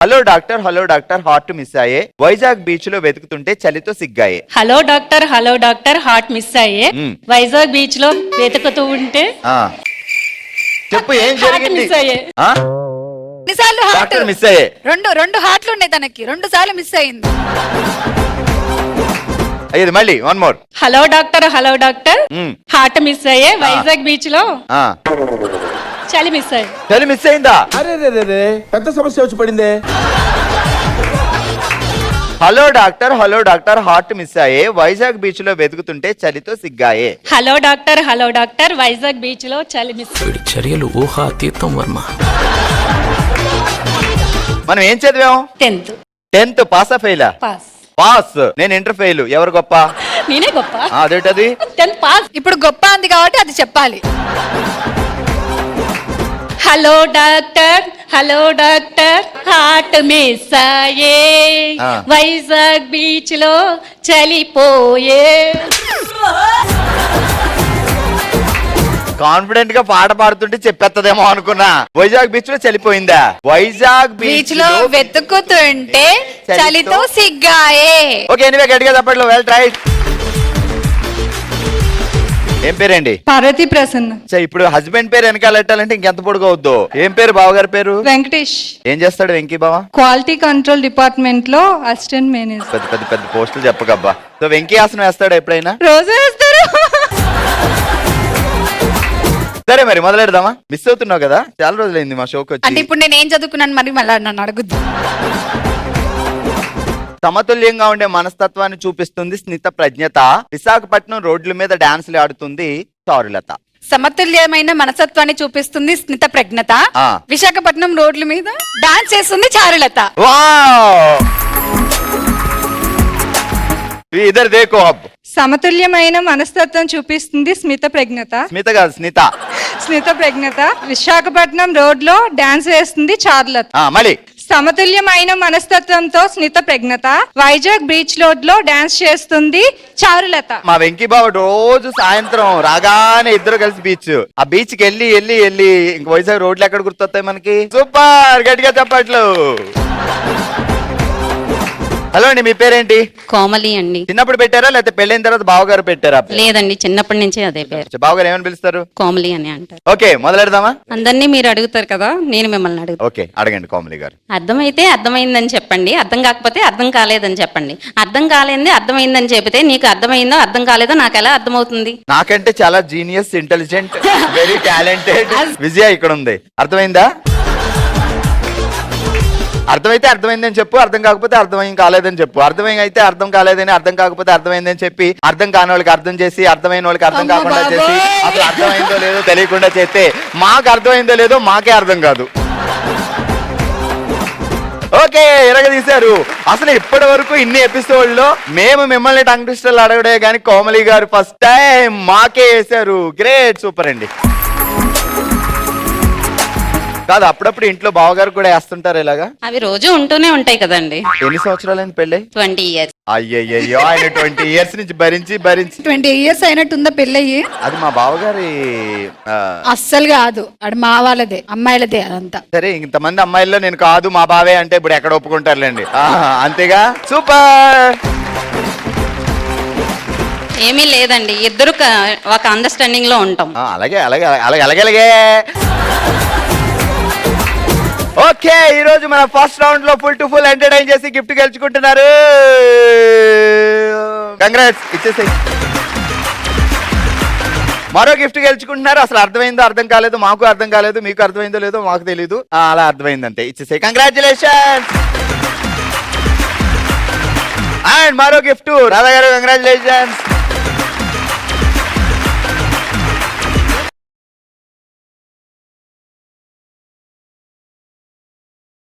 Hello doctor heart miss అయ్యే Vizag beach లో వెతుకుతుంటే చలితో సిగ్గాయే. Hello doctor heart miss అయ్యే వైజాగ్ బీచ్ లో వెతుకుతూ ఉంటే చెప్పు ఏం హార్ట్ జరిగింది? మిస్ అయ్యే. ఎన్నిసార్లు హార్ట్ డాక్టర్ మిస్ అయ్యే. రెండు హార్ట్లు ఉన్నాయి తనకి, 2 సార్లు మిస్ అయింది. అయ్యేది మళ్ళీ one more. Hello doctor heart miss అయ్యే వైజాగ్ బీచ్ లో చలి మిస్ అయ్యే. చలి మిస్ అయిందా? అరే రే పెద్ద సమస్య వచ్చి పడిందే. హలో డాక్టర్ హార్ట్ మిస్ అయ్యే వైజాగ్ బీచ్ లో వెతుకుతుంటే చలితో సిగ్గాయే. హలో డాక్టర్ వైజాగ్ బీచ్ లో చలి మిస్ వీడి చర్యలు ఊహాతీతం వర్మ. మనం ఏం చదివాం? 10th పాసా ఫెయిలా? పాస్. నేను ఇంటర్ ఫెయిల్. ఎవరు గొప్ప? నేనే గొప్ప. అదేంటది? 10th pass. ఇప్పుడు గొప్ప అంది కాబట్టి అది చెప్పాలి. హలో డాక్టర్ హార్ట్ మిస్ అయ్యే వైజాగ్ బీచ్ లో చలిపోయే. కాన్ఫిడెంట్ గా పాట పాడుతుంటే చెప్పేత్తదేమో అనుకున్నా. వైజాగ్ బీచ్ లో చలిపోయిందా? వైజాగ్ బీచ్ లో వెతుకుతుంటే చలితో సిగ్గాయే. ఓకే, ఎనివే గట్టిగా చెప్పట్లో వెల్ ట్రై. ఏం పేరేంటి? పార్వతీ ప్రసన్న. ఇప్పుడు హస్బెండ్ పేరు వెనకాల పెట్టాలంటే ఇంకెంత పొడుగవుద్దు. ఏం పేరు బావగారి పేరు? వెంకటేష్. ఏం చేస్తాడు వెంకీ బావ? క్వాలిటీ కంట్రోల్ డిపార్ట్మెంట్ లో అసిస్టెంట్ మేనేజర్. పెద్ద పోస్టులు చెప్పకబ్బా. సో వెంకీ ఆసనం వేస్తాడు ఎప్పుడైనా? రోజు వేస్తారు. సరే మరి మొదలెడదామా? మిస్ అవుతున్నావు కదా, చాలా రోజులైంది మా షోకి అంటే వచ్చి. ఇప్పుడు నేను ఏం చదువుకున్నాను మరి మళ్ళీ నన్ను అడుగుద్దు. సమతుల్యంగా ఉండే మనస్తత్వాన్ని చూపిస్తుంది స్నిత ప్రజ్ఞత. విశాఖపట్నం రోడ్ల మీద డాన్సులు ఆడుతుంది చారులత. సమతుల్యమైన మనసత్వాన్ని చూపిస్తుంది స్నిత ప్రజ్ఞత. విశాఖపట్నం రోడ్ల మీద డాన్స్ చేస్తుంది చారులత. ఇద్దరు దేకో అబ్. సమతుల్యమైన మనస్తత్వం చూపిస్తుంది స్మిత ప్రజ్ఞత. స్మిత కాదు, స్నిత. స్మిత ప్రజ్ఞత విశాఖపట్నం రోడ్ లో డాన్స్ వేస్తుంది చారులత. మళ్ళీ. సమతుల్యమైన మనస్తత్వంతో స్మిత ప్రజ్ఞత వైజాగ్ బీచ్ రోడ్ లో డాన్స్ చేస్తుంది చారులత. మా వెంకీ బావ రోజు సాయంత్రం రాగానే ఇద్దరు కలిసి బీచ్. ఆ బీచ్ కి వెళ్ళి ఇంక వైజాగ్ రోడ్లు ఎక్కడ గుర్తొస్తాయి మనకి? సూపర్, గట్టిగా చెప్పట్లు. హలో అండి, మీ పేరేంటి? కోమలి అండి. చిన్నప్పుడు పెట్టారా లేకపోతే పెళ్ళైన తర్వాత బావగారు పెట్టారా? లేదండి, చిన్నప్పటి నుంచే అదే పేరు. బావగారు ఏమని పిలుస్తారు? కోమలి అని అంటారు. ఓకే, మొదలెడదామా? అందరినీ మీరు అడుగుతారు కదా, నేను మిమ్మల్ని అడుగుతాను. ఓకే, అడగండి కోమలి గారు. అర్థమైతే అర్థమైందని చెప్పండి, అర్థం కాకపోతే అర్థం కాలేదని చెప్పండి. అర్థం కాలేంది అర్థమైందని చెబితే నీకు అర్థమైందో అర్థం కాలేదో నాకు ఎలా అర్థమవుతుంది? నాకంటే చాలా జీనియస్, ఇంటెలిజెంట్, వెరీ టాలెంటెడ్ విజయ ఇక్కడ ఉంది. అర్థమైందా? అర్థమైతే అర్థమైందని చెప్పు, అర్థం కాకపోతే అర్థం కాలేదని చెప్పు. అయితే అర్థం కాలేదని, అర్థం కాకపోతే అర్థమైందని చెప్పి అర్థం కాని వాళ్ళకి అర్థం చేసి, అర్థమైన వాళ్ళకి అర్థం కాకుండా చేసి, అసలు అర్థమైందో లేదో తెలియకుండా చేస్తే మాకు అర్థమైందో లేదో మాకే అర్థం కాదు. ఓకే, ఎరగదీశారు. అసలు ఇప్పటి వరకు ఇన్ని ఎపిసోడ్లో మేము మిమ్మల్ని టంగ్ ట్విస్టర్లు అడగడే కానీ కోమలి గారు ఫస్ట్ టైం మాకే వేశారు. గ్రేట్, సూపర్ అండి. కాదు, అప్పుడప్పుడు ఇంట్లో బావగారు కూడా వేస్తుంటారు ఇలాగా? అవి రోజు ఉంటూనే ఉంటాయి కదండి. ఎన్ని సంవత్సరాలైంది పెళ్ళై? 20 years. అయ్యయ్యో, ఆయన 20 years నుంచి భరించి 20 years అయినట్టుందా పెళ్ళయ్యి? అది మా బావగారి అస్సలు కాదు, అది మా వాళ్ళదే, అమ్మాయిలదే అదంతా. సరే, ఇంతమంది అమ్మాయిల్లో నేను కాదు మా బావే అంటే ఇప్పుడు ఎక్కడ ఒప్పుకుంటారులేండి. అంతేగా. సూపర్. ఏమీ లేదండి, ఇద్దరు ఒక అండర్స్టాండింగ్ లో ఉంటాం. అలాగే అలాగే అలాగే అలాగే అలాగే. ఓకే, ఈ రోజు మన ఫస్ట్ రౌండ్ లో ఫుల్ టు ఫుల్ ఎంటర్టైన్ చేసి గిఫ్ట్ గెలుచుకుంటున్నారు. కంగ్రాట్స్, ఇచ్చేసాయి. మరో గిఫ్ట్ గెలుచుకుంటున్నారు. అసలు అర్థమైందో అర్థం కాలేదు, మాకు అర్థం కాలేదు, మీకు అర్థమైందో లేదో మాకు తెలీదు. అలా అర్థమైందంటే ఇచ్చేసాయి. కంగ్రాచులేషన్స్. అండ్ మరో గిఫ్ట్ రాధా గారు, కంగ్రాచులేషన్స్.